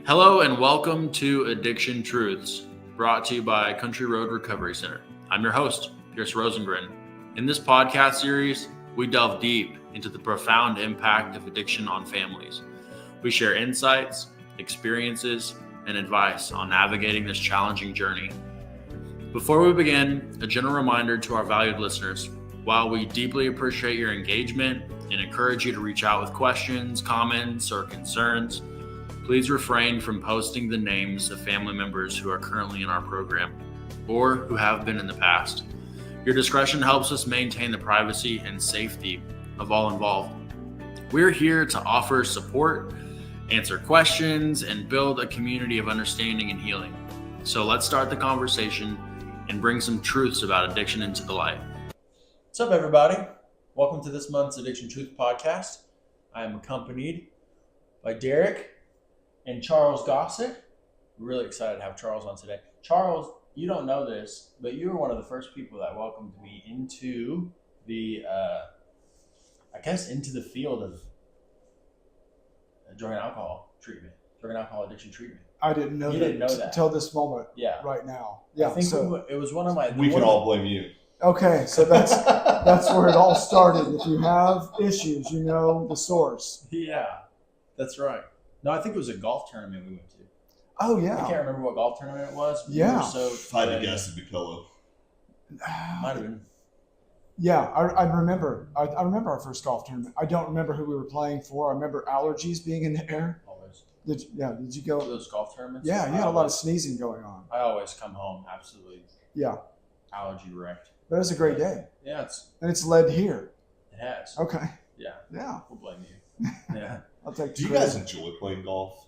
Hello and welcome to Addiction Truths, brought to you by Country Road Recovery Center. I'm your host, Pierce Rosengren. In this podcast series, we delve deep into the profound impact of addiction on families. We share insights, experiences, and advice on navigating this challenging journey. Before we begin, a general reminder to our valued listeners. While we deeply appreciate your engagement and encourage you to reach out with questions, comments, or concerns, please refrain from posting the names of family members who are currently in our program or who have been in the past. Your discretion helps us maintain the privacy and safety of all involved. We're here to offer support, answer questions, and build a community of understanding and healing. So let's start the conversation and bring some truths about addiction into the light. What's up, everybody? Welcome to this month's Addiction Truth podcast. I am accompanied by Derek and Charles Gosset. We're really excited to have Charles on today. Charles, you don't know this, but you were one of the first people that welcomed me into the, into the field of drug and alcohol treatment, drug and alcohol addiction treatment. I didn't know that until this moment. Yeah. Right now. Yeah. I think it was one of my. We can all blame you. Okay, so that's where it all started. If you have issues, you know the source. Yeah, that's right. No, I think it was a golf tournament we went to. Oh yeah. I can't remember what golf tournament it was. Yeah. If I had to guess, it'd be Pillow. Might have been. Yeah, I remember. I remember our first golf tournament. I don't remember who we were playing for. I remember allergies being in the air. Always. Did you go to those golf tournaments? Yeah, you had a lot of sneezing going on. I always come home absolutely. Yeah. Allergy wrecked. But it was a great day. Yeah, it's led here. It has. Okay. Yeah. Yeah. We'll blame you. Yeah. I'll take. Do you guys enjoy playing golf?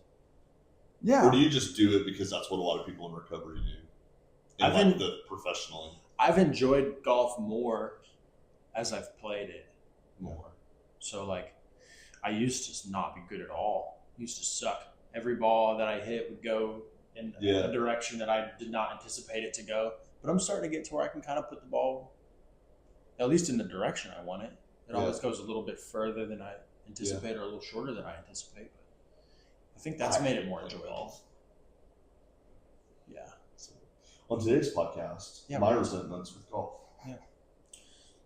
Yeah. Or do you just do it because that's what a lot of people in recovery do? And professionally. I've enjoyed golf more as I've played it more. So I used to just not be good at all. I used to suck. Every ball that I hit would go in a direction that I did not anticipate it to go. But I'm starting to get to where I can kind of put the ball, at least in the direction I want it. It always goes a little bit further than I anticipate or a little shorter than I anticipate. But I think that's made it more enjoyable. Yeah. So, on today's podcast, my resentments with golf. Yeah.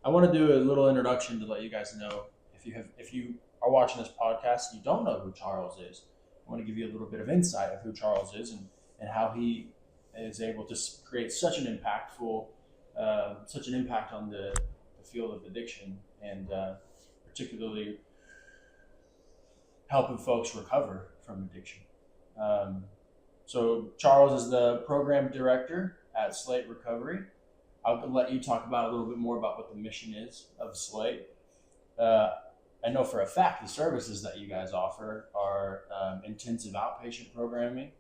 I want to do a little introduction to let you guys know if you are watching this podcast and you don't know who Charles is, I want to give you a little bit of insight of who Charles is and how he is able to create such an impact on the field of addiction and particularly helping folks recover from addiction. So Charles is the program director at Slate Recovery. I'll let you talk about a little bit more about what the mission is of Slate. I know for a fact the services that you guys offer are intensive outpatient programming,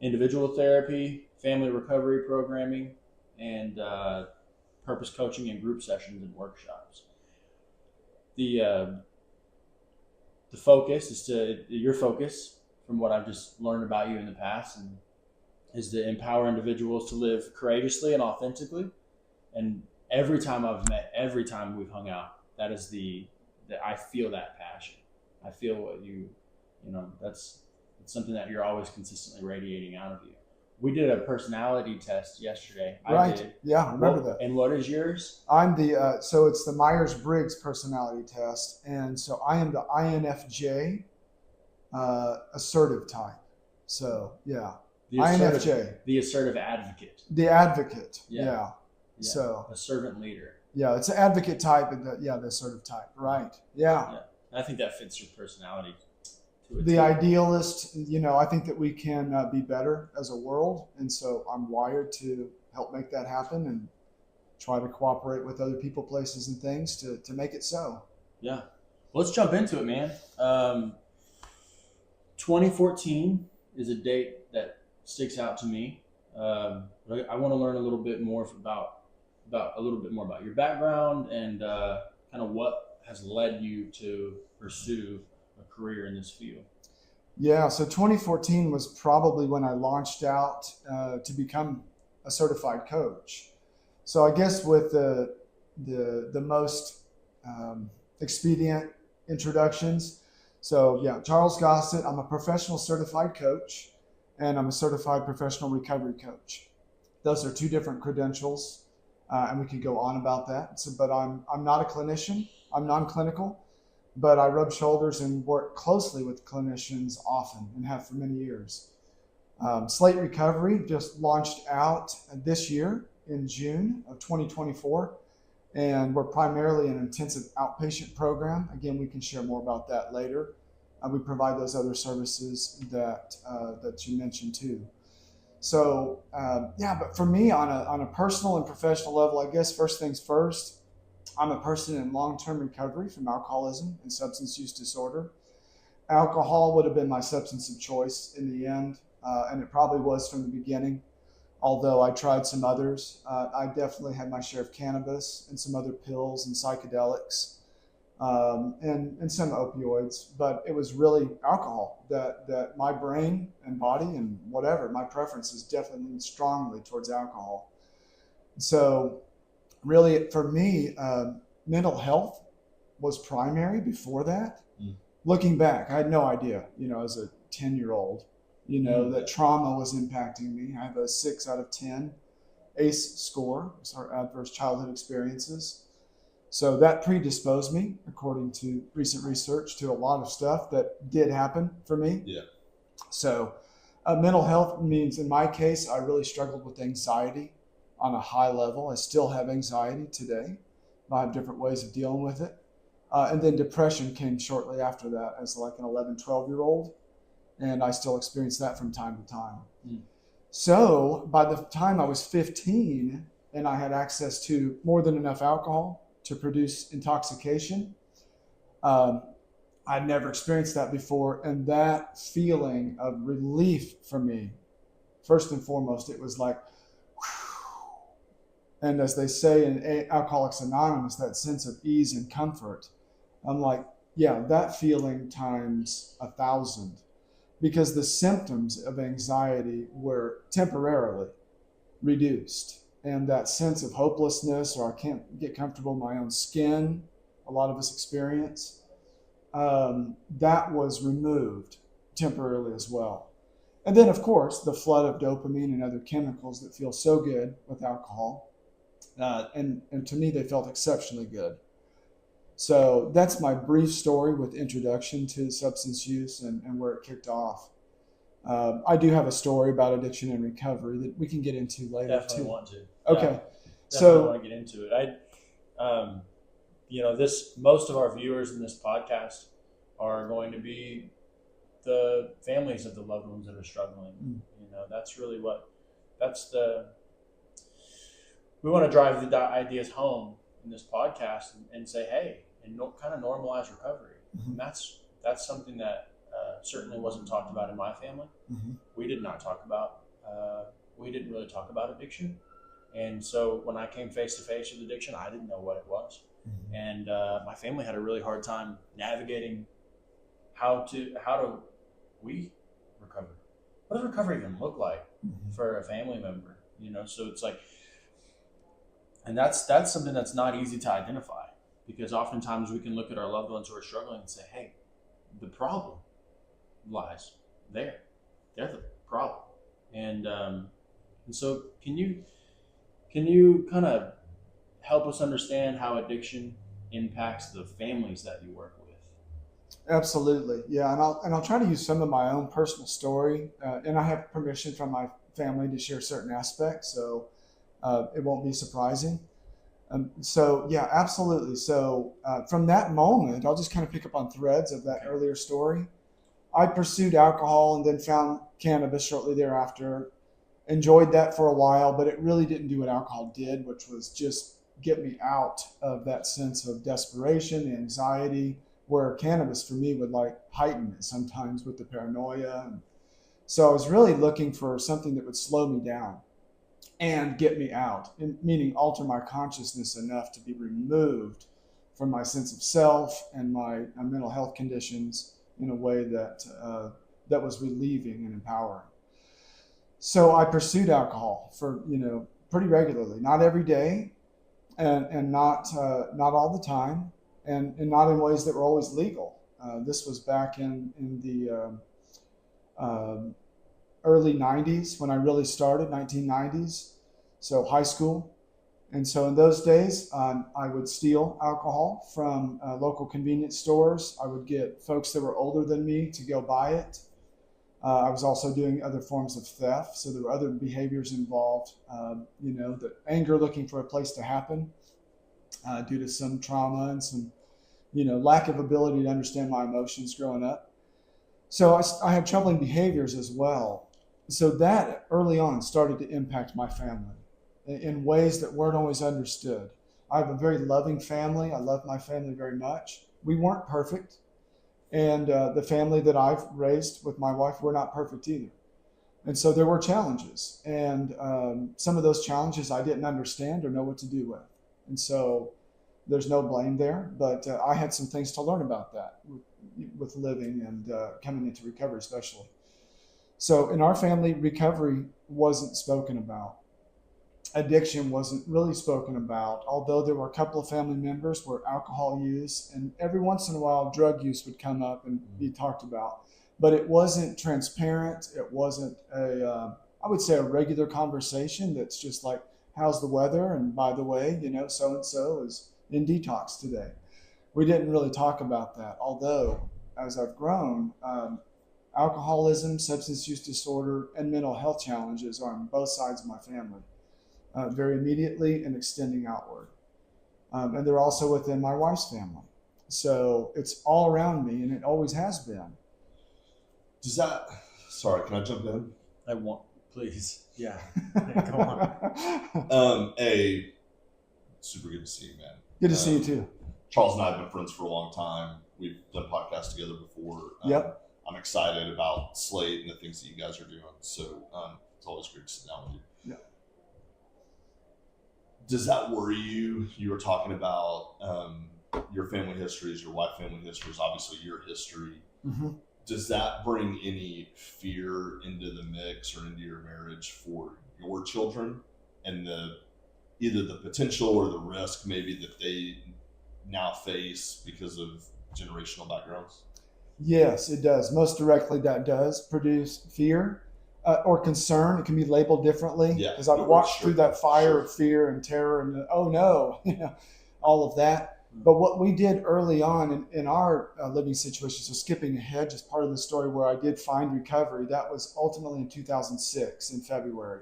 individual therapy, family recovery programming, and purpose coaching and group sessions and workshops. The focus is your focus, from what I've just learned about you in the past, and is to empower individuals to live courageously and authentically. And every time we've hung out, that I feel that passion. I feel what it's something that you're always consistently radiating out of you. We did a personality test yesterday. Right. I did. Yeah, I remember that. And what is yours? I'm the so it's the Myers-Briggs personality test, and so I am the INFJ, assertive type. So yeah, INFJ, the assertive advocate. The advocate. Yeah. Yeah. So a servant leader. Yeah, it's an advocate type, and the assertive type. Right. Yeah. I think that fits your personality. The idealist, I think that we can be better as a world. And so I'm wired to help make that happen and try to cooperate with other people, places, and things to make it so. Yeah. Well, let's jump into it, man. 2014 is a date that sticks out to me. I want to learn a little bit more about your background and kind of what has led you to pursue a career in this field. Yeah, so 2014 was probably when I launched out to become a certified coach. So I guess with the most expedient introductions. So yeah, Charles Gosset. I'm a professional certified coach. and I'm a certified professional recovery coach. Those are two different credentials, and we could go on about that. So, but I'm not a clinician. I'm non-clinical, but I rub shoulders and work closely with clinicians often and have for many years. Slate Recovery just launched out this year in June of 2024, and we're primarily an intensive outpatient program. Again, we can share more about that later. We provide those other services that you mentioned too. So but for me, on a personal and professional level, I guess first things first, I'm a person in long-term recovery from alcoholism and substance use disorder. Alcohol would have been my substance of choice in the end, and it probably was from the beginning, although I tried some others. I definitely had my share of cannabis and some other pills and psychedelics, and some opioids, but it was really alcohol that my brain and body and whatever, my preferences definitely leaned strongly towards alcohol. So really, for me, mental health was primary before that. Looking back, I had no idea, as a 10-year-old, that trauma was impacting me. I have a 6 out of 10 ACE score, so adverse childhood experiences. So that predisposed me, according to recent research, to a lot of stuff that did happen for me. Yeah. So mental health means, in my case, I really struggled with anxiety on a high level. I still have anxiety today. I have different ways of dealing with it. And then depression came shortly after that as like an 11, 12-year-old. And I still experience that from time to time. So by the time I was 15 and I had access to more than enough alcohol to produce intoxication, I'd never experienced that before. And that feeling of relief for me, first and foremost, it was like, whew. And as they say in Alcoholics Anonymous, that sense of ease and comfort. I'm like, yeah, that feeling times 1,000, because the symptoms of anxiety were temporarily reduced. And that sense of hopelessness, or I can't get comfortable in my own skin, a lot of us experience, that was removed temporarily as well. And then, of course, the flood of dopamine and other chemicals that feel so good with alcohol. And to me, they felt exceptionally good. So that's my brief story with introduction to substance use and where it kicked off. I do have a story about addiction and recovery that we can get into later. Definitely too. want to. Okay. Definitely want to get into it. Most of our viewers in this podcast are going to be the families of the loved ones that are struggling. That's really we want to drive the ideas home in this podcast and say, hey, and kind of normalize recovery. And that's something that certainly wasn't talked about in my family. We did not talk about, we didn't really talk about addiction. And so when I came face to face with addiction, I didn't know what it was. And my family had a really hard time navigating how do we recover? What does recovery even look like for a family member? So it's like, and that's something that's not easy to identify, because oftentimes we can look at our loved ones who are struggling and say, hey, the problem lies there. They're the problem. And so can you kind of help us understand how addiction impacts the families that you work with? Absolutely. Yeah. And I'll try to use some of my own personal story, and I have permission from my family to share certain aspects. So it won't be surprising. So yeah, absolutely. So from that moment, I'll just kind of pick up on threads of that earlier story. I pursued alcohol and then found cannabis shortly thereafter. Enjoyed that for a while, but it really didn't do what alcohol did, which was just get me out of that sense of desperation, anxiety, where cannabis for me would like heighten it sometimes with the paranoia. And so I was really looking for something that would slow me down and get me out, meaning alter my consciousness enough to be removed from my sense of self and my mental health conditions in a way that was relieving and empowering. So I pursued alcohol for pretty regularly, not every day, and not all the time, and not in ways that were always legal. This was back in the early 90s when I really started, 1990s, so high school. And so in those days, I would steal alcohol from local convenience stores. I would get folks that were older than me to go buy it. I was also doing other forms of theft. So there were other behaviors involved, the anger looking for a place to happen due to some trauma and some, lack of ability to understand my emotions growing up. So I had troubling behaviors as well. So that early on started to impact my family in ways that weren't always understood. I have a very loving family. I love my family very much. We weren't perfect. And the family that I've raised with my wife, we're not perfect either. And so there were challenges. And some of those challenges I didn't understand or know what to do with. And so there's no blame there. But I had some things to learn about that with living and coming into recovery especially. So in our family, recovery wasn't spoken about. Addiction wasn't really spoken about, although there were a couple of family members where alcohol use and every once in a while drug use would come up and be talked about. But it wasn't transparent. It wasn't I would say a regular conversation that's just like, how's the weather? And by the way, so-and-so is in detox today. We didn't really talk about that. Although, as I've grown, alcoholism, substance use disorder, and mental health challenges are on both sides of my family. Very immediately and extending outward. And they're also within my wife's family. So it's all around me, and it always has been. Sorry, can I jump in? Please. Yeah. Go on. Super good to see you, man. Good to see you too. Charles and I have been friends for a long time. We've done podcasts together before. Yep. I'm excited about Slate and the things that you guys are doing. So it's always great to sit down with you. Yeah. Does that worry you? You were talking about your family histories, your wife's family histories, obviously your history. Mm-hmm. Does that bring any fear into the mix or into your marriage for your children and either the potential or the risk maybe that they now face because of generational backgrounds? Yes, it does. Most directly, that does produce fear or concern. It can be labeled differently because I've walked through that fire of fear and terror and oh no, all of that. But what we did early on in our living situation, so skipping ahead, just part of the story where I did find recovery, that was ultimately in 2006 in February.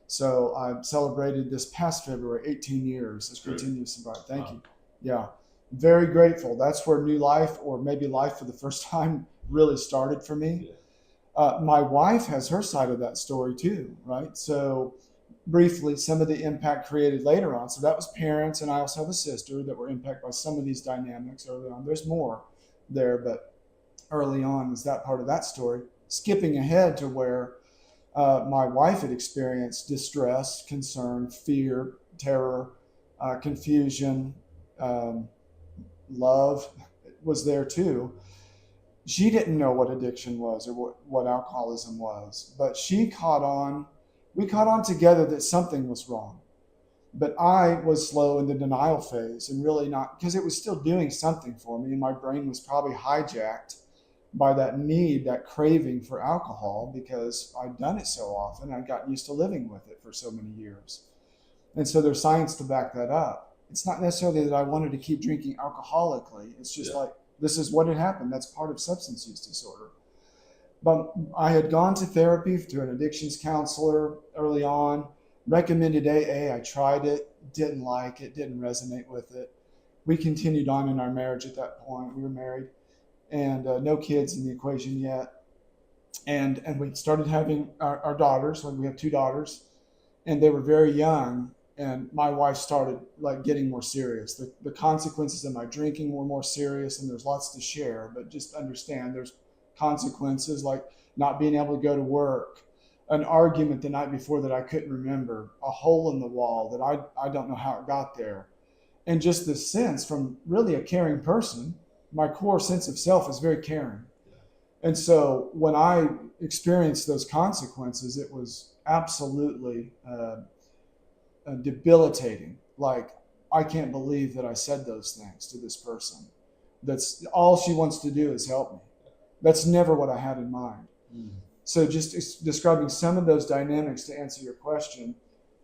So I celebrated this past February, 18 years as continuous sobriety. Thank you. Yeah, very grateful. That's where new life, or maybe life for the first time, really started for me. Yeah. My wife has her side of that story too, right? So briefly, some of the impact created later on. So that was parents, and I also have a sister that were impacted by some of these dynamics early on. There's more there, but early on was that part of that story. Skipping ahead to where my wife had experienced distress, concern, fear, terror, confusion, love was there too. She didn't know what addiction was or what alcoholism was, but we caught on together that something was wrong. But I was slow in the denial phase and really not, because it was still doing something for me, and my brain was probably hijacked by that need, that craving for alcohol, because I'd done it so often. I'd gotten used to living with it for so many years. And so there's science to back that up. It's not necessarily that I wanted to keep drinking alcoholically. It's just like, this is what had happened. That's part of substance use disorder. But I had gone to therapy, to an addictions counselor early on, recommended AA. I tried it, didn't like it, didn't resonate with it. We continued on in our marriage at that point. We were married and no kids in the equation yet. And we started having our daughters. We have 2 daughters, and they were very young. And my wife started getting more serious. The consequences of my drinking were more serious, and there's lots to share, but just understand there's consequences like not being able to go to work, an argument the night before that I couldn't remember, a hole in the wall that I don't know how it got there. And just this sense from really a caring person, my core sense of self is very caring. And so when I experienced those consequences, it was absolutely debilitating. Like, I can't believe that I said those things to this person. That's all she wants to do is help me. That's never what I had in mind. So just describing some of those dynamics to answer your question.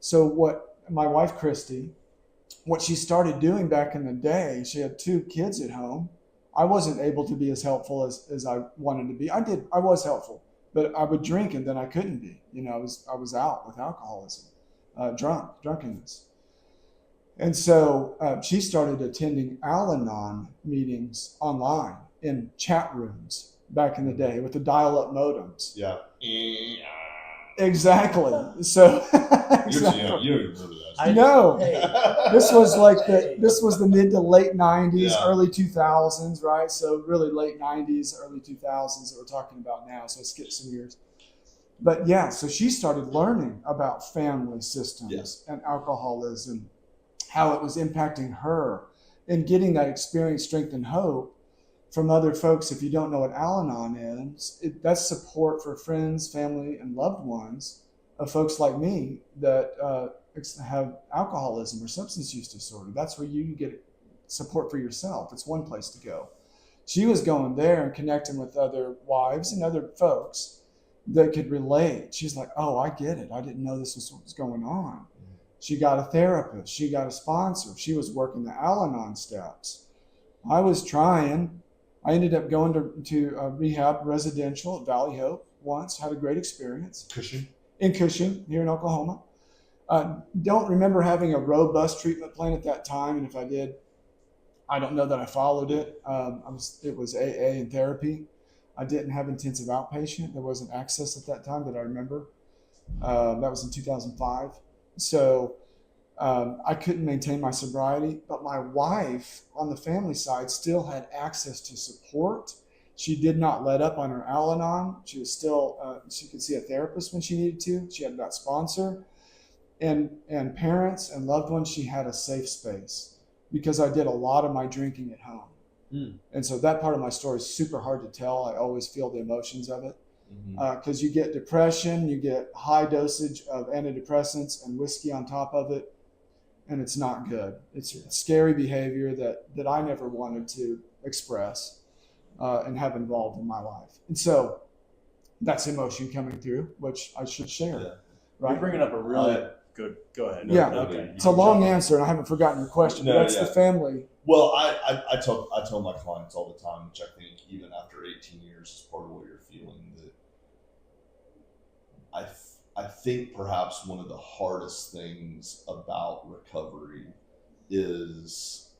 So what my wife, Christy, what she started doing back in the day, she had 2 kids at home. I wasn't able to be as helpful as I wanted to be. I was helpful, but I would drink and then I couldn't be. I was out with alcoholism, drunkenness. And so she started attending Al-Anon meetings online in chat rooms back in the day with the dial-up modems. Yeah. Exactly. So Exactly. You don't even remember that. No. Hey. This was the mid to late 90s, Yeah. early 2000s, right? So really late 90s, early 2000s that we're talking about now. So I skipped some years. But yeah, so she started learning about family systems and alcoholism, how it was impacting her, and getting that experience, strength, and hope from other folks. If you don't know what Al-Anon is, that's support for friends, family, and loved ones of folks like me that have alcoholism or substance use disorder. That's where you get support for yourself. It's one place to go. She was going there and connecting with other wives and other folks that could relate. She's like, oh, I get it. I didn't know this was what was going on. She got a therapist. She got a sponsor. She was working the Al-Anon steps. I was trying. I ended up going to rehab residential at Valley Hope once, had a great experience. In Cushing, here in Oklahoma. Don't remember having a robust treatment plan at that time, and if I did, I don't know that I followed it. It was AA and therapy. I didn't have intensive outpatient. There wasn't access at that time that I remember. That was in 2005. So I couldn't maintain my sobriety, but my wife on the family side still had access to support. She did not let up on her Al-Anon. She was still, she could see a therapist when she needed to. She had that sponsor. And parents and loved ones, she had a safe space because I did a lot of my drinking at home. And so that part of my story is super hard to tell. I always feel the emotions of it because you get depression, you get high dosage of antidepressants and whiskey on top of it. And it's not good. It's scary behavior that I never wanted to express and have involved in my life. And so that's emotion coming through, which I should share. Yeah. Right? You're bringing up a really good. Go ahead. Yeah. Okay. It's a long answer, and I haven't forgotten your question. But that's the family. Well, I tell my clients all the time, which I think even after 18 years is part of what you're feeling, that I think perhaps one of the hardest things about recovery is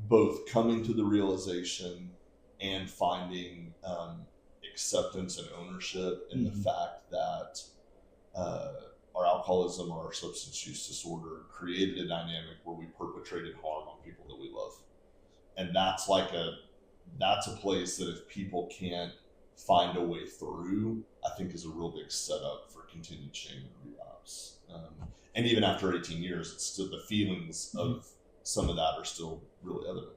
both coming to the realization and finding acceptance and ownership in the fact that our alcoholism or our substance use disorder created a dynamic where we perpetrated harm on people that we love. And that's a place that if people can't find a way through, I think is a real big setup for continued shame and relapse. And even after 18 years, it's still the feelings of some of that are still really evident.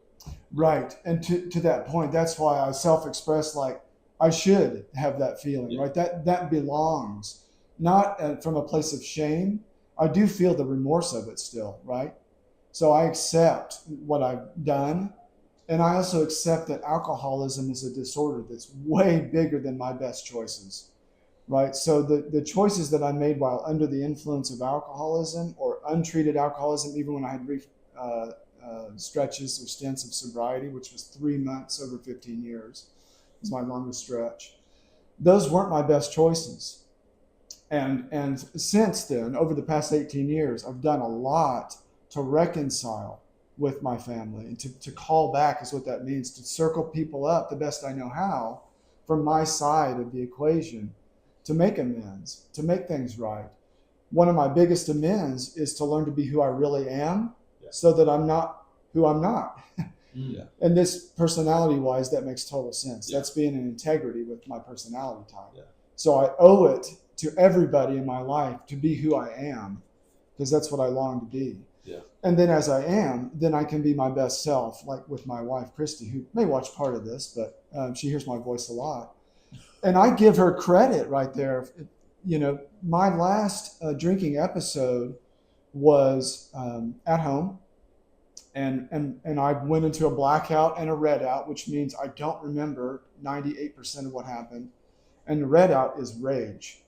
Right. And to that point, that's why I self-express like I should have that feeling, right? That belongs. Not from a place of shame. I do feel the remorse of it still, right? So I accept what I've done. And I also accept that alcoholism is a disorder that's way bigger than my best choices, right? So the choices that I made while under the influence of alcoholism or untreated alcoholism, even when I had brief stretches or stints of sobriety, which was 3 months over 15 years, was my longest stretch. Those weren't my best choices. And since then, over the past 18 years, I've done a lot to reconcile with my family and to call back is what that means, to circle people up the best I know how from my side of the equation to make amends, to make things right. One of my biggest amends is to learn to be who I really am so that I'm not who I'm not. And this personality-wise, that makes total sense. That's being in integrity with my personality type. So I owe it to everybody in my life to be who I am, because that's what I long to be. And then as I am, then I can be my best self, like with my wife, Christy, who may watch part of this, but she hears my voice a lot. And I give her credit right there. My last drinking episode was at home, and I went into a blackout and a red out, which means I don't remember 98% of what happened. And the red out is rage.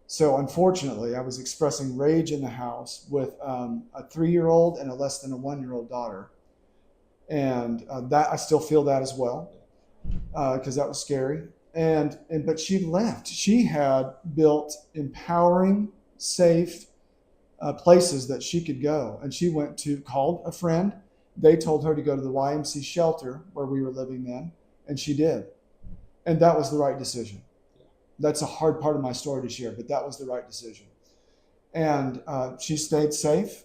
So unfortunately, I was expressing rage in the house with a 3-year-old and a less than a 1-year-old daughter. And that I still feel that as well, because that was scary. But she left. She had built empowering, safe places that she could go. And she called a friend. They told her to go to the YMC shelter where we were living then, and she did. And that was the right decision. That's a hard part of my story to share, but that was the right decision. And she stayed safe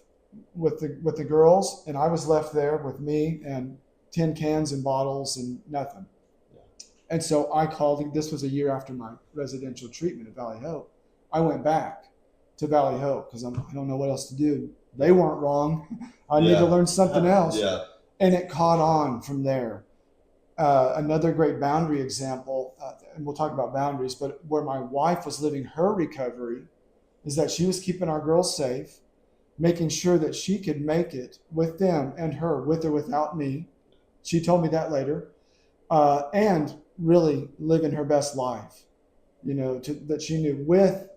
with the girls, and I was left there with me and tin cans and bottles and nothing. Yeah. And so I called. This was a year after my residential treatment at Valley Hope. I went back to Valley Hope because I don't know what else to do. They weren't wrong. I need to learn something else. Yeah. And it caught on from there. Another great boundary example, and we'll talk about boundaries, but where my wife was living her recovery is that she was keeping our girls safe, making sure that she could make it with them and her, with or without me. She told me that later. And really living her best life, that she knew with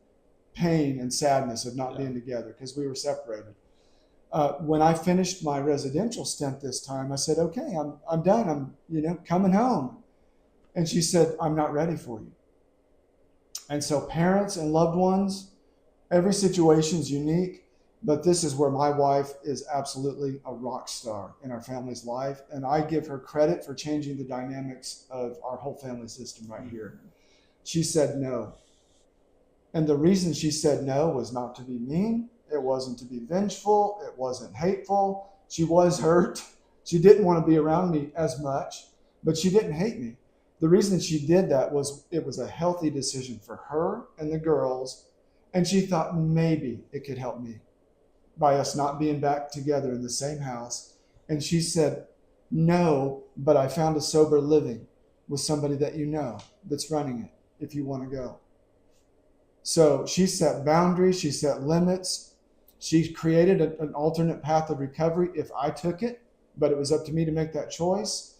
pain and sadness of not being together because we were separated. When I finished my residential stint this time, I said, okay, I'm done. I'm, coming home. And she said, I'm not ready for you. And so parents and loved ones, every situation is unique, but this is where my wife is absolutely a rock star in our family's life. And I give her credit for changing the dynamics of our whole family system right here. She said no. And the reason she said no was not to be mean. It wasn't to be vengeful. It wasn't hateful. She was hurt. She didn't want to be around me as much, but she didn't hate me. The reason she did that was it was a healthy decision for her and the girls, and she thought maybe it could help me by us not being back together in the same house. And she said, no, but I found a sober living with somebody that that's running it if you want to go. So she set boundaries, she set limits. She created an alternate path of recovery if I took it, but it was up to me to make that choice.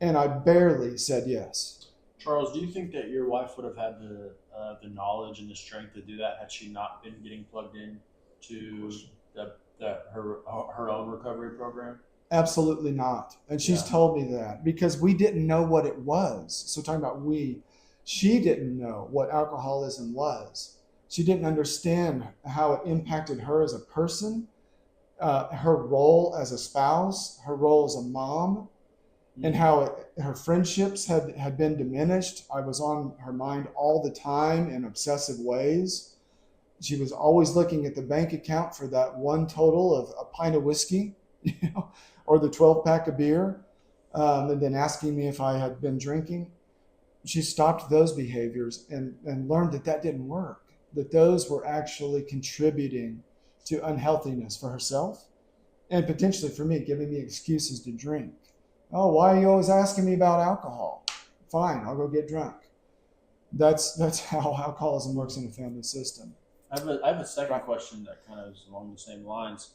And I barely said yes. Charles, do you think that your wife would have had the knowledge and the strength to do that had she not been getting plugged in to her own recovery program? Absolutely not. And she's told me that because we didn't know what it was. So talking about she didn't know what alcoholism was. She didn't understand how it impacted her as a person, her role as a spouse, her role as a mom, and how her friendships had been diminished. I was on her mind all the time in obsessive ways. She was always looking at the bank account for that one total of a pint of whiskey, or the 12-pack of beer, and then asking me if I had been drinking. She stopped those behaviors and learned that didn't work, that those were actually contributing to unhealthiness for herself and potentially for me, giving me excuses to drink. Oh, why are you always asking me about alcohol? Fine, I'll go get drunk. That's how alcoholism works in a family system. I have a second question that kind of is along the same lines.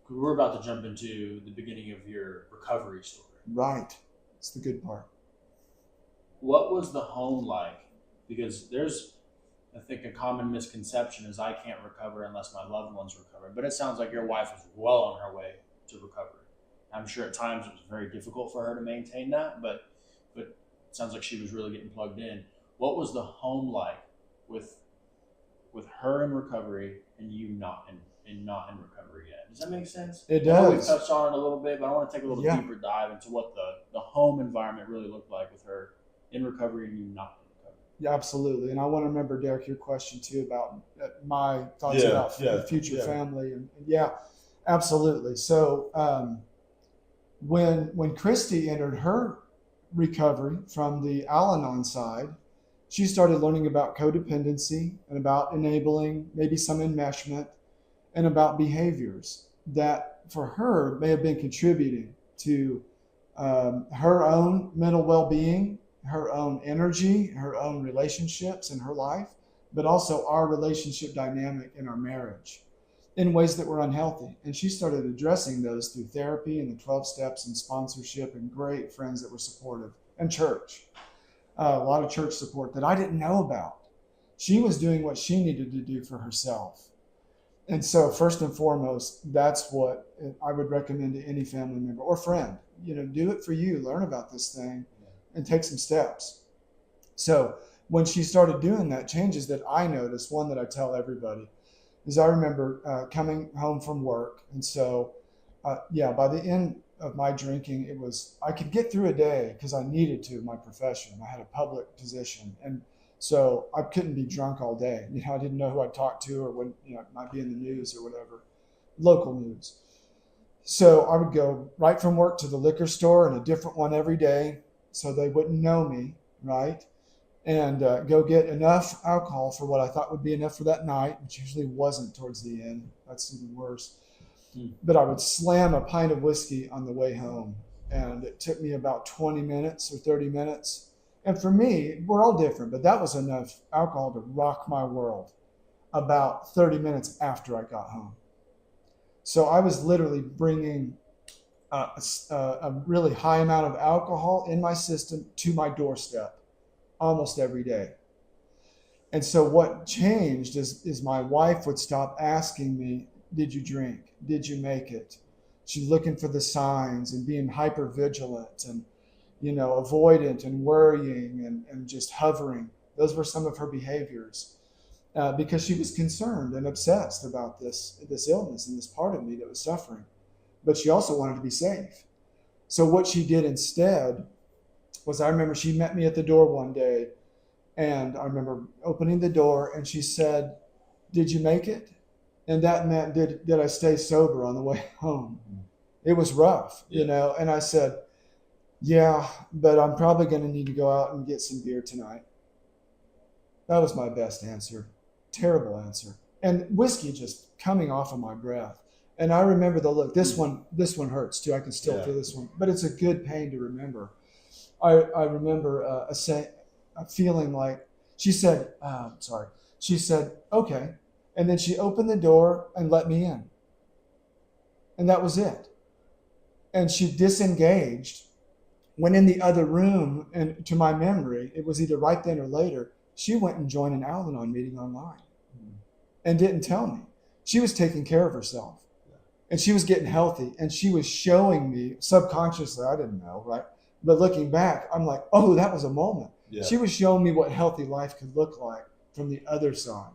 We're about to jump into the beginning of your recovery story. Right. It's the good part. What was the home like? Because there's, I think, a common misconception is I can't recover unless my loved ones recover. But it sounds like your wife was well on her way to recovery. I'm sure at times it was very difficult for her to maintain that, but it sounds like she was really getting plugged in. What was the home like with her in recovery and you not in recovery yet? Does that make sense? It does. I know we touched on it a little bit, but I want to take a little deeper dive into what the home environment really looked like with her in recovery and you not in recovery. Yeah, absolutely. And I want to remember, Derek, your question too about my thoughts about the future family. And absolutely. So when Christy entered her recovery from the Al-Anon side, she started learning about codependency and about enabling, maybe some enmeshment, and about behaviors that for her may have been contributing to her own mental well-being, her own energy, her own relationships in her life, but also our relationship dynamic in our marriage in ways that were unhealthy. And she started addressing those through therapy and the 12 steps and sponsorship and great friends that were supportive and church. a lot of church support that I didn't know about. She was doing what she needed to do for herself. And so first and foremost, that's what I would recommend to any family member or friend. Do it for you, learn about this thing and take some steps. So when she started doing that, changes that I noticed, one that I tell everybody, is I remember coming home from work. And so, by the end of my drinking, I could get through a day because I needed to, my profession. I had a public position. And so I couldn't be drunk all day. I didn't know who I'd talk to or when, it might be in the news or whatever, local news. So I would go right from work to the liquor store and a different one every day so they wouldn't know me, right? And go get enough alcohol for what I thought would be enough for that night, which usually wasn't towards the end. That's even worse. But I would slam a pint of whiskey on the way home. And it took me about 20 minutes or 30 minutes. And for me, we're all different, but that was enough alcohol to rock my world about 30 minutes after I got home. So I was literally bringing a really high amount of alcohol in my system to my doorstep almost every day. And so what changed is my wife would stop asking me, did you drink? Did you make it? She's looking for the signs and being hyper vigilant and avoidant and worrying and just hovering. Those were some of her behaviors because she was concerned and obsessed about this illness and this part of me that was suffering. But she also wanted to be safe. So what she did instead was, I remember she met me at the door one day, and I remember opening the door and she said, did you make it? And that meant, did I stay sober on the way home? It was rough, and I said, yeah, but I'm probably going to need to go out and get some beer tonight. That was my best answer. Terrible answer. And whiskey just coming off of my breath. And I remember the look. This one hurts too. I can still feel this one, but it's a good pain to remember. I remember a feeling like she said, She said, okay. And then she opened the door and let me in. And that was it. And she disengaged. Went in the other room, and to my memory, it was either right then or later, she went and joined an Al-Anon meeting online and didn't tell me. She was taking care of herself and she was getting healthy, and she was showing me subconsciously, I didn't know, right? But looking back, I'm like, oh, that was a moment. Yeah. She was showing me what healthy life could look like from the other side.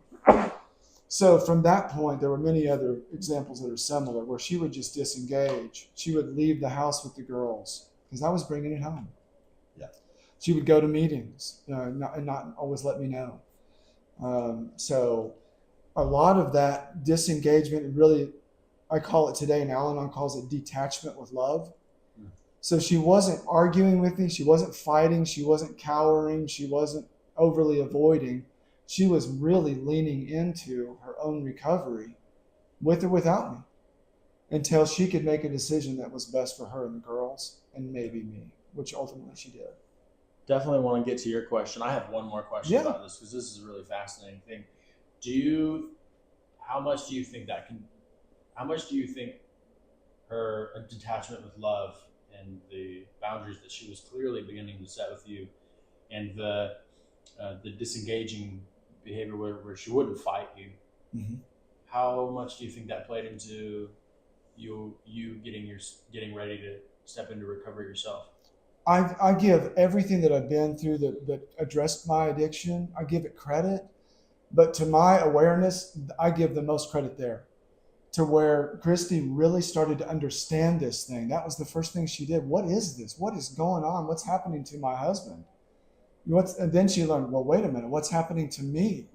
So from that point, there were many other examples that are similar where she would just disengage. She would leave the house with the girls, because I was bringing it home. Yeah, she would go to meetings and not always let me know. So a lot of that disengagement, really, I call it today, and Al-Anon calls it detachment with love. So she wasn't arguing with me. She wasn't fighting. She wasn't cowering. She wasn't overly avoiding. She was really leaning into her own recovery with or without me until she could make a decision that was best for her and the girls and maybe me, which ultimately she did. Definitely want to get to your question. I have one more question about this because this is a really fascinating thing. How much do you think her detachment with love and the boundaries that she was clearly beginning to set with you, and the disengaging behavior where she wouldn't fight you, mm-hmm. How much do you think that played into you getting ready to step into recovery yourself? I give everything that I've been through that addressed my addiction, I give it credit, but to my awareness, I give the most credit there. To where Christy really started to understand this thing. That was the first thing she did. What is this? What is going on? What's happening to my husband? And then she learned, well, wait a minute, what's happening to me?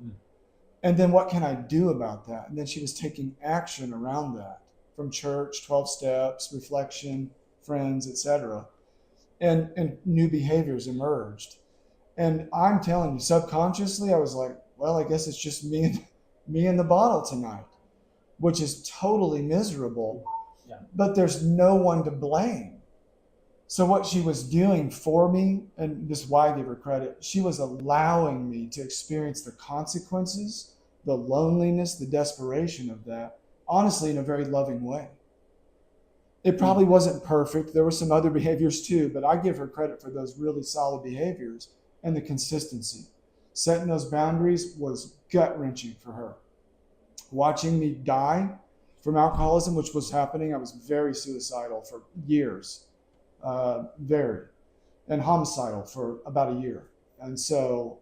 And then what can I do about that? And then she was taking action around that, from church, 12 steps, reflection, friends, etc. And new behaviors emerged. And I'm telling you, subconsciously, I was like, well, I guess it's just me and the bottle tonight, which is totally miserable. Yeah. But there's no one to blame. So what she was doing for me, and this is why I give her credit, she was allowing me to experience the consequences, the loneliness, the desperation of that, honestly, in a very loving way. It probably wasn't perfect. There were some other behaviors too, but I give her credit for those really solid behaviors. and the consistency. Setting those boundaries was gut-wrenching for her. Watching me die from alcoholism, which was happening, I was very suicidal for years, and homicidal for about a year. And so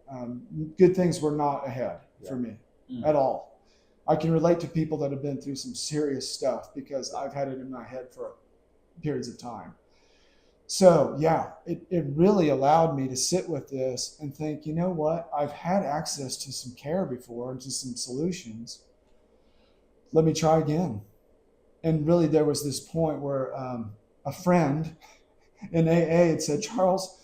good things were not ahead for me at all. I can relate to people that have been through some serious stuff because I've had it in my head for periods of time. So yeah, it really allowed me to sit with this and think, you know what? I've had access to some care before and to some solutions. Let me try again. And really there was this point where a friend in AA had said, Charles,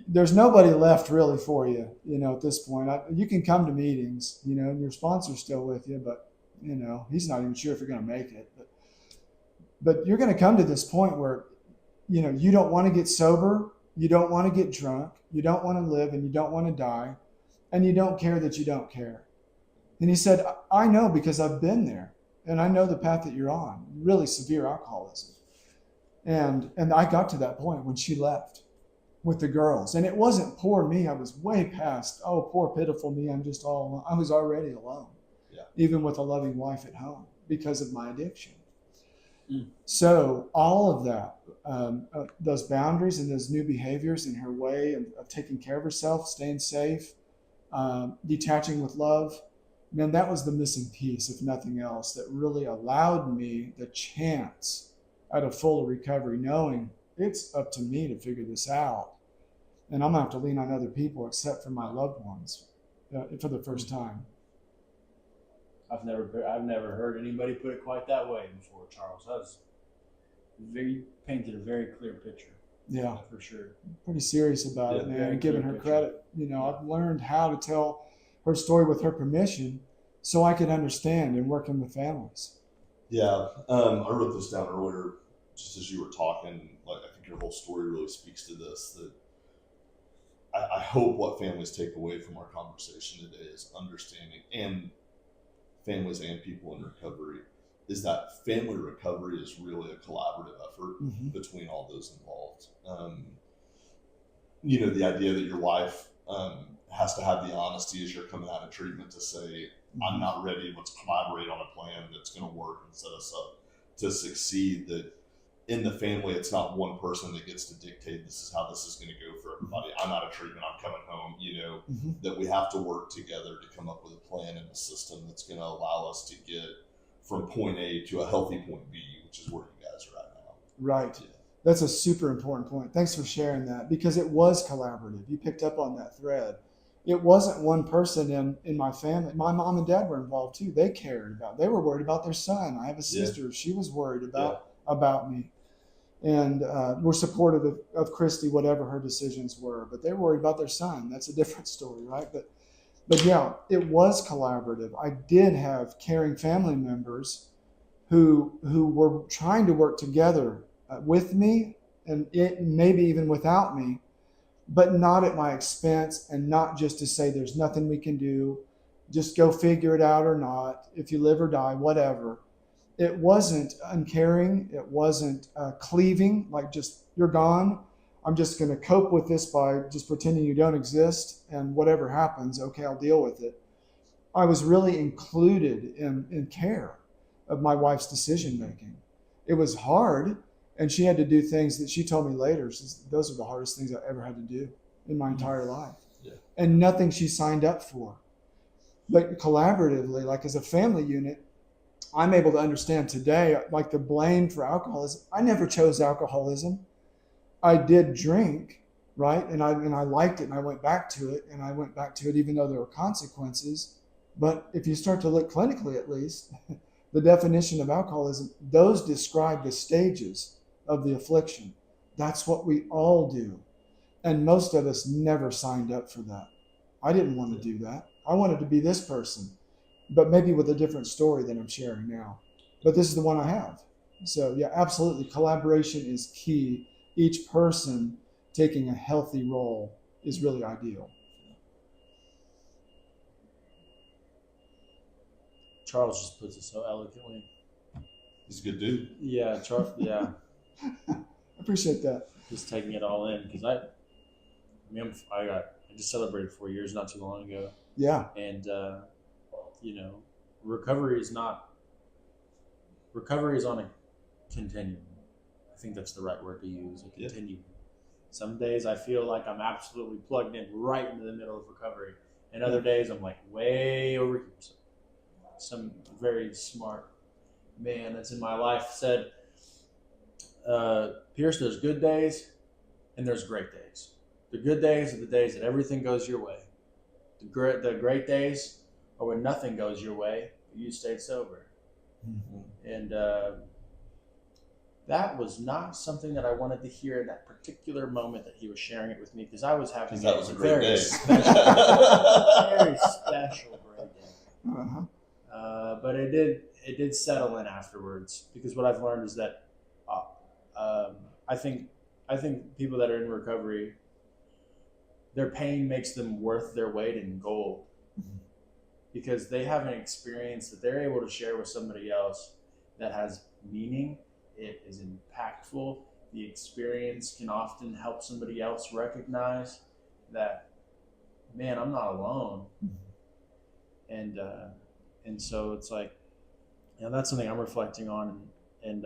there's nobody left really for you, at this point. You can come to meetings, and your sponsor's still with you, but, he's not even sure if you're going to make it. But you're going to come to this point where, you don't want to get sober, you don't want to get drunk, you don't want to live, and you don't want to die, and you don't care that you don't care. And he said, I know because I've been there, and I know the path that you're on, really severe alcoholism. And I got to that point when she left with the girls. And it wasn't poor me. I was way past, oh, poor, pitiful me. I'm just all alone. I was already alone, even with a loving wife at home because of my addiction. So all of that, those boundaries and those new behaviors in her way of taking care of herself, staying safe, detaching with love, man, that was the missing piece, if nothing else, that really allowed me the chance at a full recovery, knowing it's up to me to figure this out. And I'm going to have to lean on other people except for my loved ones for the first time. I've never heard anybody put it quite that way before, Charles. That was painted a very clear picture. Yeah, for sure. Pretty serious about it, man. And giving her credit. I've learned how to tell her story with her permission so I could understand and working with families. Yeah, I wrote this down earlier just as you were talking. Like, I think your whole story really speaks to this, that I hope what families take away from our conversation today is understanding, and families and people in recovery, is that family recovery is really a collaborative effort between all those involved. The idea that your wife has to have the honesty as you're coming out of treatment to say, I'm not ready, let's collaborate on a plan that's going to work and set us up to succeed. That in the family, it's not one person that gets to dictate this is how this is going to go for everybody. I'm out of treatment, I'm coming home, that we have to work together to come up with a plan and a system that's going to allow us to get from point A to a healthy point B, which is where you guys are at now. Right. Yeah. That's a super important point. Thanks for sharing that, because it was collaborative. You picked up on that thread. It wasn't one person in my family. My mom and dad were involved too. They were worried about their son. I have a sister. She was worried about me. And we're supportive of Christy, whatever her decisions were, but they were worried about their son. That's a different story, right? But yeah, it was collaborative. I did have caring family members who were trying to work together with me, and maybe even without me, but not at my expense, and not just to say there's nothing we can do, just go figure it out or not, if you live or die, whatever. It wasn't uncaring. It wasn't cleaving, like just, you're gone. I'm just going to cope with this by just pretending you don't exist, and whatever happens, okay, I'll deal with it. I was really included in care of my wife's decision making. It was hard, and she had to do things that she told me later. Those are the hardest things I ever had to do in my entire life. Yeah. And nothing she signed up for. But collaboratively, like as a family unit, I'm able to understand today, like the blame for alcoholism. I never chose alcoholism. I did drink, right? And I liked it, and I went back to it, even though there were consequences. But if you start to look clinically, at least, the definition of alcoholism, those describe the stages of the affliction. That's what we all do. And most of us never signed up for that. I didn't want to do that. I wanted to be this person, but maybe with a different story than I'm sharing now. But this is the one I have. So yeah, absolutely. Collaboration is key. Each person taking a healthy role is really ideal. Charles just puts it so eloquently. He's a good dude. Yeah, Charles. Yeah. I appreciate that. Just taking it all in, because I got I just celebrated 4 years not too long ago. Yeah. And, recovery is on a continuum. I think that's the right word to use, a continuum. Some days I feel like I'm absolutely plugged in right into the middle of recovery. And other days I'm like way over here. Some very smart man that's in my life said, Pierce, there's good days and there's great days. The good days are the days that everything goes your way. The great days are when nothing goes your way, but you stayed sober. Mm-hmm. And that was not something that I wanted to hear in that particular moment that he was sharing it with me, because I was having that was a great very day. Special, very special great day. Uh-huh. But it did settle in afterwards, because what I've learned is that I think people that are in recovery, their pain makes them worth their weight in gold, because they have an experience that they're able to share with somebody else that has meaning. It is impactful. The experience can often help somebody else recognize that, man, I'm not alone. And so it's like, that's something I'm reflecting on. And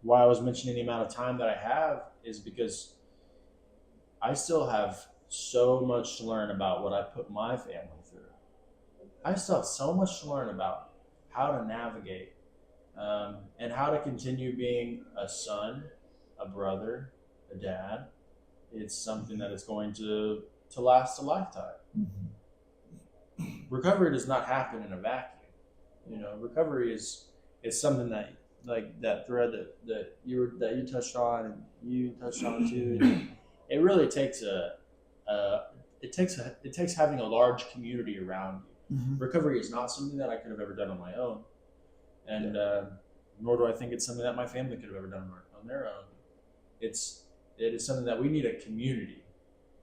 why I was mentioning the amount of time that I have is because I still have so much to learn about what I put my family through. I still have so much to learn about how to navigate and how to continue being a son, a brother, a dad. It's something that is going to last a lifetime. Recovery does not happen in a vacuum. Recovery is something that, like that thread that you touched on and you touched on too. It really takes it takes having a large community around you. Mm-hmm. Recovery is not something that I could have ever done on my own, and nor do I think it's something that my family could have ever done on their own. It is something that we need a community.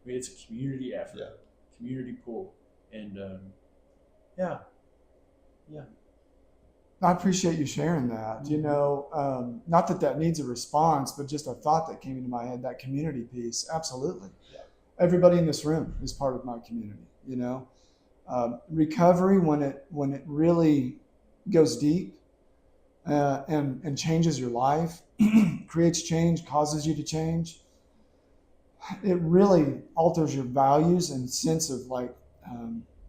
It's a community effort, community pool, and I appreciate you sharing that. Not that needs a response, but just a thought that came into my head, that community piece. Absolutely. Yeah. Everybody in this room is part of my community, recovery, when it really goes deep and changes your life, creates change, causes you to change, it really alters your values and sense of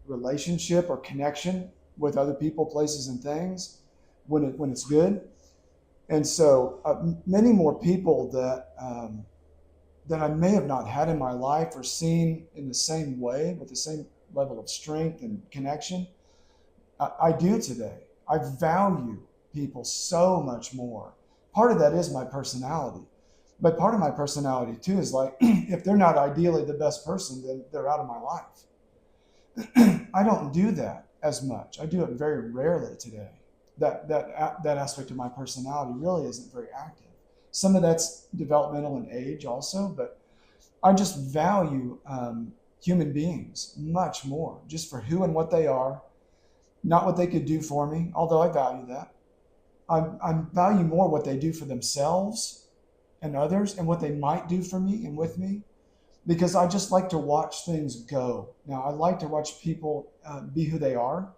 relationship or connection with other people, places, and things when it's good. And so many more people that I may have not had in my life or seen in the same way, with the same level of strength and connection, I do today. I value people so much more. Part of that is my personality. But part of my personality too is if they're not ideally the best person, then they're out of my life. I don't do that as much. I do it very rarely today. That aspect of my personality really isn't very active. Some of that's developmental and age also, but I just value human beings much more, just for who and what they are, not what they could do for me, although I value that. I value more what they do for themselves and others, and what they might do for me and with me, because I just like to watch things go. Now, I like to watch people be who they are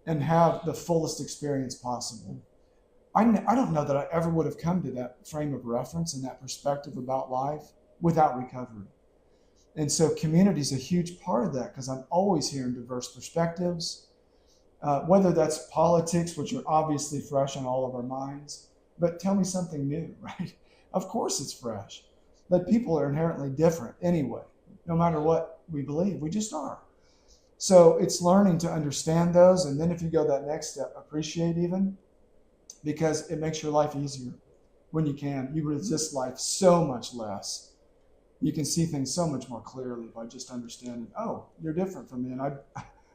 and have the fullest experience possible. I don't know that I ever would have come to that frame of reference and that perspective about life without recovery. And so community is a huge part of that, because I'm always hearing diverse perspectives, whether that's politics, which are obviously fresh on all of our minds, but tell me something new, right? Of course it's fresh. But people are inherently different anyway, no matter what we believe. We just are. So it's learning to understand those, and then if you go that next step, appreciate even, because it makes your life easier when you can. You resist life so much less. You can see things so much more clearly by just understanding, oh, you're different from me, and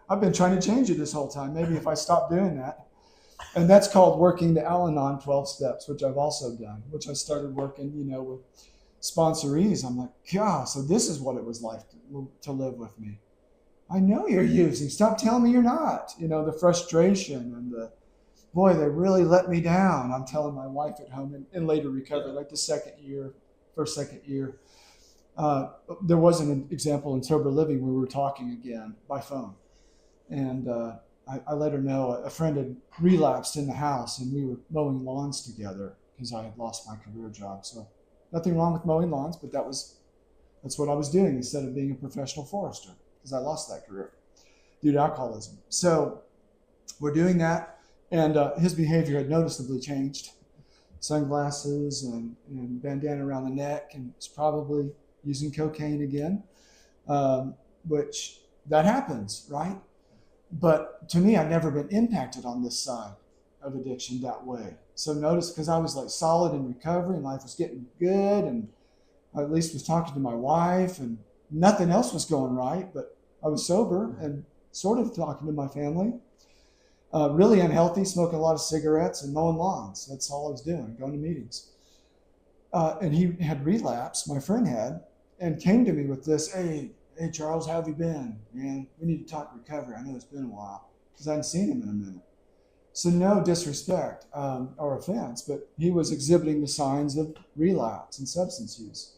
I've been trying to change you this whole time. Maybe if I stop doing that. And that's called working the Al-Anon 12 steps, which I've also done, which I started working, with sponsorees. I'm like, God, so this is what it was like to live with me. I know you're using. Stop telling me you're not. The frustration and boy, they really let me down. I'm telling my wife at home in later recovery, like the first second year. There was an example in sober living where we were talking again by phone, and I let her know a friend had relapsed in the house, and we were mowing lawns together because I had lost my career job. So nothing wrong with mowing lawns, but that's what I was doing instead of being a professional forester because I lost that career due to alcoholism. So we're doing that, and his behavior had noticeably changed. Sunglasses and bandana around the neck, and was probably using cocaine again, which that happens, right? But to me, I've never been impacted on this side of addiction that way. So notice, because I was like solid in recovery and life was getting good, and I at least was talking to my wife, and nothing else was going right, but I was sober and sort of talking to my family. Really unhealthy, smoking a lot of cigarettes and mowing lawns. That's all I was doing, going to meetings. And he had relapsed, my friend had, and came to me with this, hey Charles, how have you been? Man, we need to talk recovery. I know it's been a while, because I hadn't seen him in a minute. So no disrespect or offense, but he was exhibiting the signs of relapse and substance use.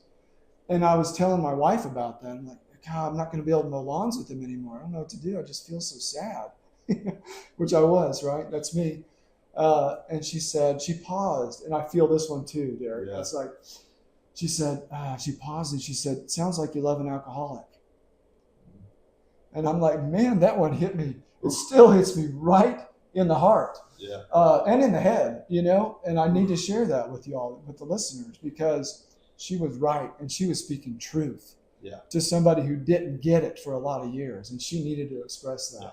And I was telling my wife about that. I'm like, God, I'm not going to be able to mow lawns with him anymore. I don't know what to do. I just feel so sad. Which I was, right? That's me. And she said, she paused, and I feel this one too, Derek. Yeah. It's like, she said, she paused and she said, sounds like you love an alcoholic. And I'm like, man, that one hit me. It still hits me right in the heart. Yeah. And in the head, and I need to share that with y'all, with the listeners, because she was right and she was speaking truth to somebody who didn't get it for a lot of years, and she needed to express that. Yeah.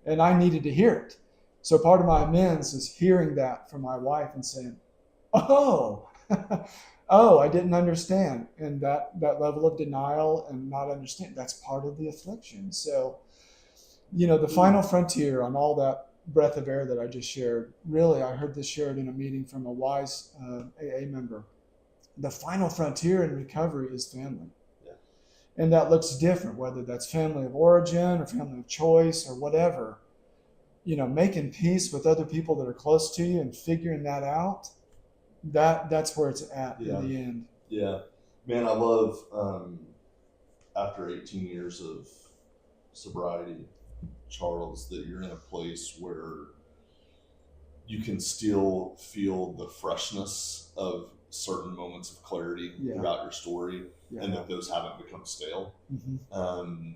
And I needed to hear it. So part of my amends is hearing that from my wife and saying, oh, I didn't understand. And that level of denial and not understand, that's part of the affliction. So, the final frontier on all that breath of air that I just shared, really, I heard this shared in a meeting from a wise AA member. The final frontier in recovery is family. And that looks different, whether that's family of origin or family of choice or whatever. Making peace with other people that are close to you and figuring that out, that's where it's at in the end. Yeah. Man, I love, after 18 years of sobriety, Charles, that you're in a place where you can still feel the freshness of certain moments of clarity throughout your story. And that those haven't become stale. Mm-hmm.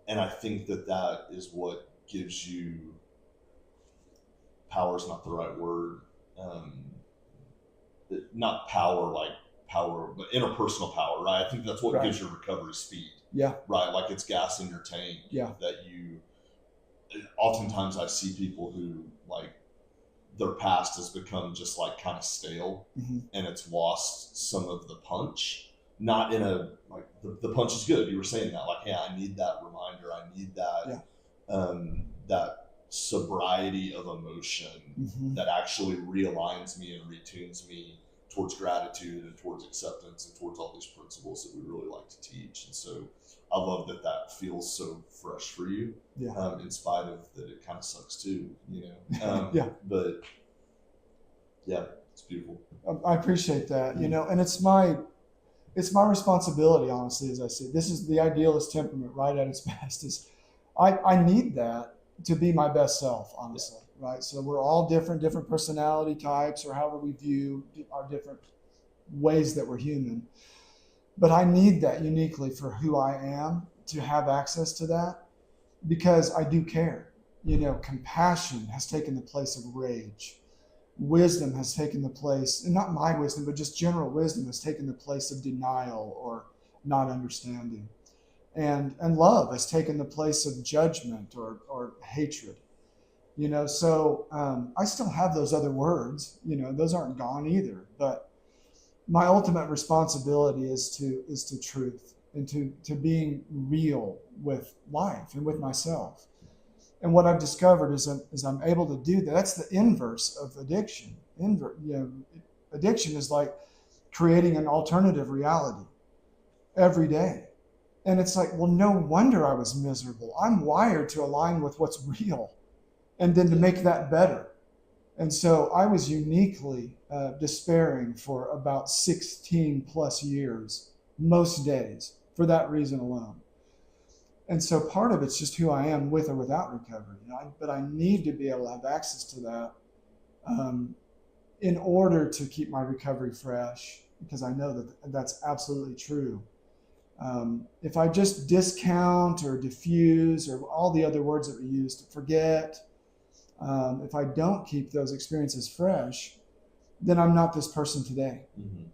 And I think that is what gives you, power is not the right word, not power like power, but interpersonal power, right? I think that's what gives your recovery speed. Yeah. Right? Like it's gas in your tank. Yeah. Oftentimes I see people who, like, their past has become just like kind of stale, and it's lost some of the punch. Not in a, like, the punch is good. You were saying that, like, hey, I need that reminder. I need that, that sobriety of emotion that actually realigns me and retunes me towards gratitude and towards acceptance and towards all these principles that we really like to teach. And so I love that feels so fresh for you, in spite of that it kind of sucks too, but yeah, it's beautiful. I appreciate that, and it's my responsibility, honestly, as I say. This is the idealist temperament right at its best. Is I need that to be my best self, honestly, right? So we're all different personality types, or however we view our different ways that we're human. But I need that uniquely for who I am, to have access to that, because I do care. Compassion has taken the place of rage. Wisdom has taken the place, and not my wisdom, but just general wisdom has taken the place of denial or not understanding. And love has taken the place of judgment or hatred. So I still have those other words, those aren't gone either. But my ultimate responsibility is to truth and to being real with life and with myself. And what I've discovered is I'm able to do that. That's the inverse of addiction. Addiction is like creating an alternative reality every day. And it's like, well, no wonder I was miserable. I'm wired to align with what's real and then to make that better. And so I was uniquely despairing for about 16 plus years most days for that reason alone. And so part of it's just who I am with or without recovery. But I need to be able to have access to that in order to keep my recovery fresh, because I know that that's absolutely true. If I just discount or diffuse or all the other words that we use to forget, if I don't keep those experiences fresh, then I'm not this person today. Mm-hmm.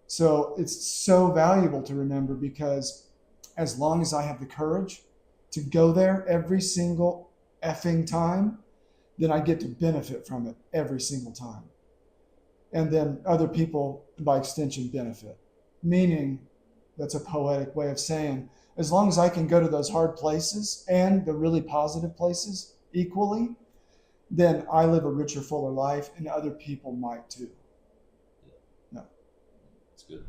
So it's so valuable to remember, because as long as I have the courage to go there every single effing time, then I get to benefit from it every single time. And then other people, by extension, benefit. Meaning, that's a poetic way of saying, as long as I can go to those hard places and the really positive places equally, then I live a richer, fuller life, and other people might too. No. That's good.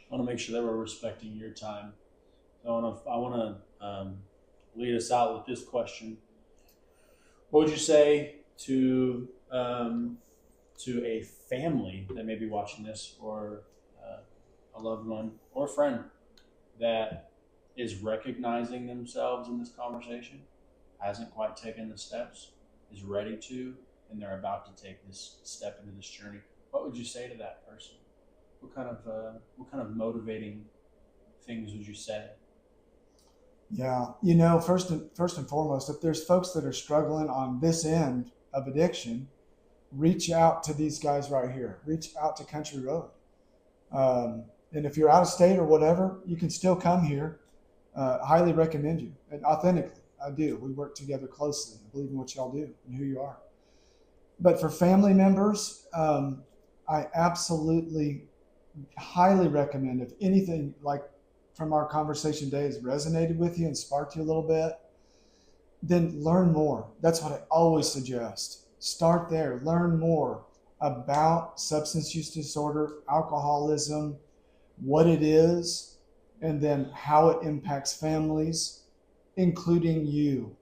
I want to make sure that we're respecting your time. So I want to lead us out with this question. What would you say to a family that may be watching this, or a loved one or a friend that is recognizing themselves in this conversation, hasn't quite taken the steps, is ready to, and they're about to take this step into this journey? What would you say to that person? What kind of motivating things would you say? Yeah, first and foremost, if there's folks that are struggling on this end of addiction, reach out to these guys right here. Reach out to Country Road. And if you're out of state or whatever, you can still come here. Highly recommend you, and authentically, I do. We work together closely. I believe in what y'all do and who you are. But for family members, I absolutely highly recommend, if anything like from our conversation today has resonated with you and sparked you a little bit, then learn more. That's what I always suggest. Start there. Learn more about substance use disorder, alcoholism, what it is, and then how it impacts families, including you.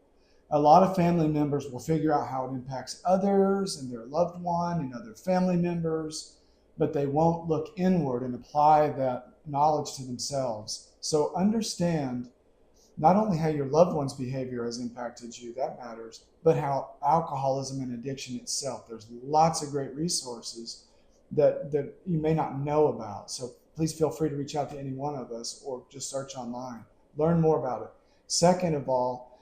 A lot of family members will figure out how it impacts others and their loved one and other family members, but they won't look inward and apply that knowledge to themselves. So understand not only how your loved one's behavior has impacted you, that matters, but how alcoholism and addiction itself. There's lots of great resources that you may not know about. So please feel free to reach out to any one of us or just search online. Learn more about it. Second of all,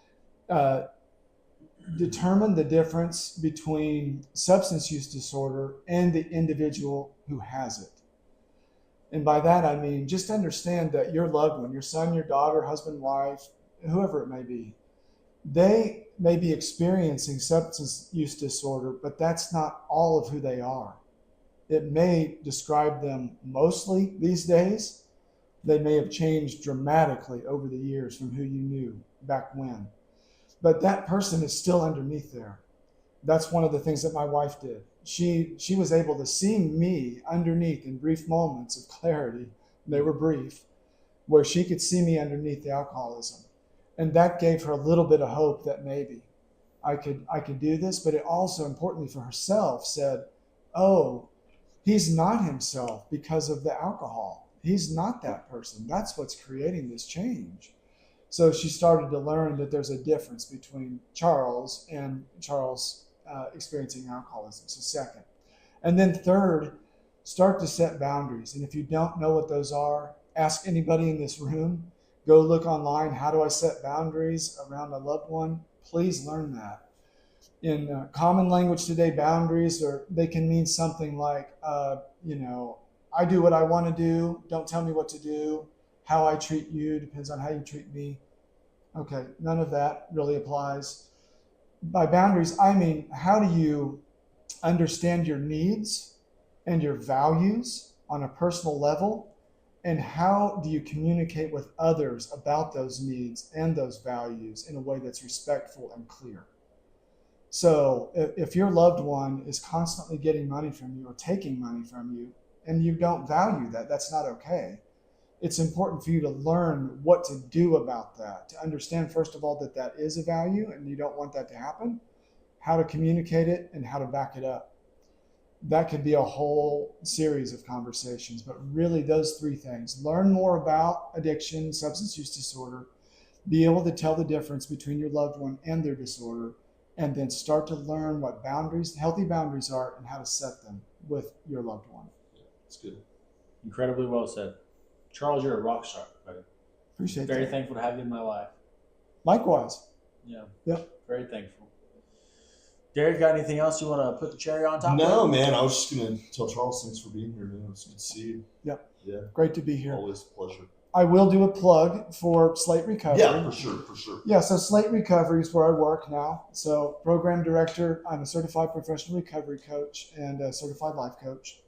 determine the difference between substance use disorder and the individual who has it. And by that, I mean, just understand that your loved one, your son, your daughter, husband, wife, whoever it may be, they may be experiencing substance use disorder, but that's not all of who they are. It may describe them mostly these days. They may have changed dramatically over the years from who you knew back when. But that person is still underneath there. That's one of the things that my wife did. She was able to see me underneath in brief moments of clarity. They were brief, where she could see me underneath the alcoholism. And that gave her a little bit of hope that maybe I could do this. But it also, importantly for herself, said, oh, he's not himself because of the alcohol. He's not that person. That's what's creating this change. So she started to learn that there's a difference between Charles and Charles experiencing alcoholism. So second. And then third, start to set boundaries. And if you don't know what those are, ask anybody in this room. Go look online. How do I set boundaries around a loved one? Please learn that. In common language today, boundaries they can mean something like, I do what I want to do. Don't tell me what to do. How I treat you depends on how you treat me. Okay, none of that really applies. By boundaries, I mean, how do you understand your needs and your values on a personal level? And how do you communicate with others about those needs and those values in a way that's respectful and clear? So if your loved one is constantly getting money from you or taking money from you, and you don't value that, that's not okay. It's important for you to learn what to do about that, to understand, first of all, that is a value and you don't want that to happen, how to communicate it and how to back it up. that could be a whole series of conversations. But really, those three things: learn more about addiction, substance use disorder, be able to tell the difference between your loved one and their disorder, and then start to learn what healthy boundaries are, and how to set them with your loved one. That's good. Incredibly well said. Charles, you're a rock star, buddy. Appreciate Very that. thankful to have you in my life. Likewise. Yeah. Yep. Very thankful. Derek, got anything else you want to put the cherry on top of? No, man. I was just going to tell Charles, thanks for being here, man. It's good to see you. Yep. Yeah. Great to be here. Always a pleasure. I will do a plug for Slate Recovery. Yeah, for sure. Yeah, so Slate Recovery is where I work now. So program director, I'm a certified professional recovery coach and a certified life coach.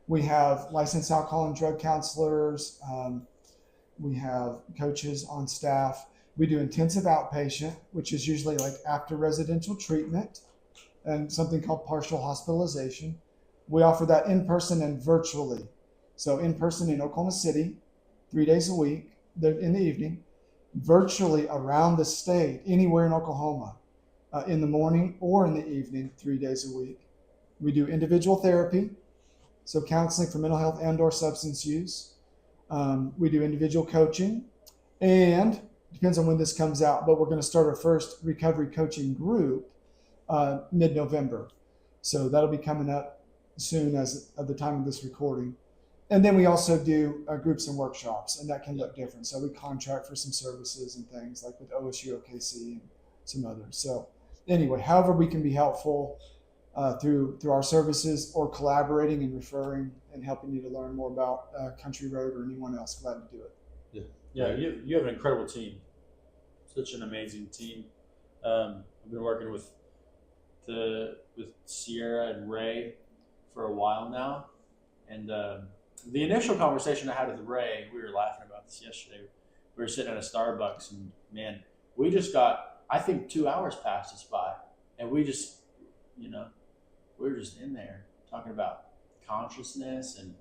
We have licensed alcohol and drug counselors. We have coaches on staff. We do intensive outpatient, which is usually like after residential treatment, and something called partial hospitalization. We offer that in person and virtually. So in person in Oklahoma City, 3 days a week, in the evening, virtually around the state, anywhere in Oklahoma, in the morning or in the evening, 3 days a week. We do individual therapy, so counseling for mental health and or substance use. We do individual coaching, and depends on when this comes out, but we're going to start our first recovery coaching group mid-November. So that'll be coming up soon as of the time of this recording. And then we also do groups and workshops, and that can look different. So we contract for some services and things like with OSU, OKC, and some others. So anyway, however we can be helpful through our services or collaborating and referring and helping you to learn more about Country Road or anyone else, glad to do it. Yeah, you have an incredible team. Such an amazing team. I've been working with Sierra and Ray for a while now, and the initial conversation I had with Ray, we were laughing about this yesterday. We were sitting at a Starbucks, and man, we just got, I think 2 hours passed us by, and we just, we were just in there talking about consciousness, and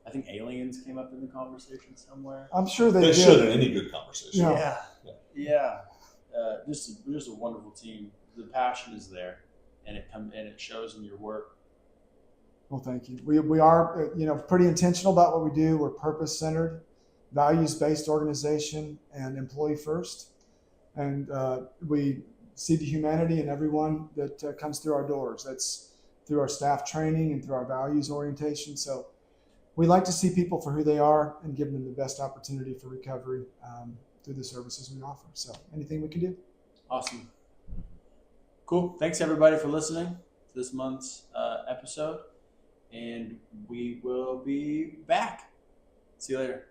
I think aliens came up in the conversation somewhere. I'm sure they did. should in any good conversation. Yeah. Just a wonderful team. The passion is there, and it shows in your work. Well, thank you. We are, pretty intentional about what we do. We're purpose-centered, values-based organization, and employee first. And we see the humanity in everyone that comes through our doors. That's through our staff training and through our values orientation. So we like to see people for who they are and give them the best opportunity for recovery through the services we offer. So anything we can do. Awesome. Cool. Thanks, everybody, for listening to this month's episode. And we will be back. See you later.